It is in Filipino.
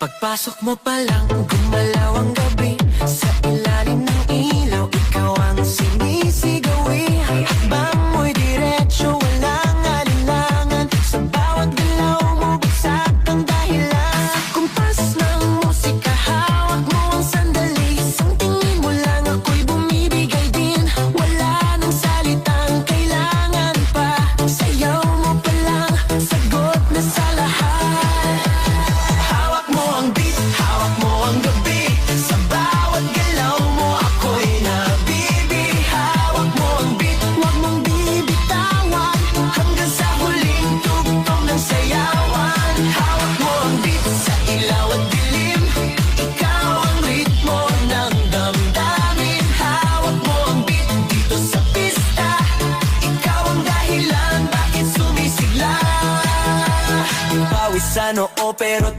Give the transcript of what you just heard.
Pagpasok mo pa lang, gumalaw ang gabi. Sa ilalim ng ilaw, ikaw ang sinisigawi. Hakbang mo'y diretso, walang alinlangan. Sa bawat galaw mo, bagsak ang dahilan. Kumpas ng musika, hawak mo ang sandali. Isang tingin mo lang, ako'y bumibigay din. Wala nang salitang kailangan pa. Sayaw mo pa lang, sagot na sa lahat. Hawak mo ang beat, hawak mo ang gabi. Sa bawat galaw mo, ako'y nabibi. Hawak mo ang beat, huwag mong bibitawan. Hanggang sa huling tugtog ng sayawan. Hawak mo ang beat, sa ilaw at dilim. Ikaw ang ritmo ng damdamin. Hawak mo ang beat, dito sa pista. Ikaw ang dahilan, bakit sumisigla. Pawis sa noo pero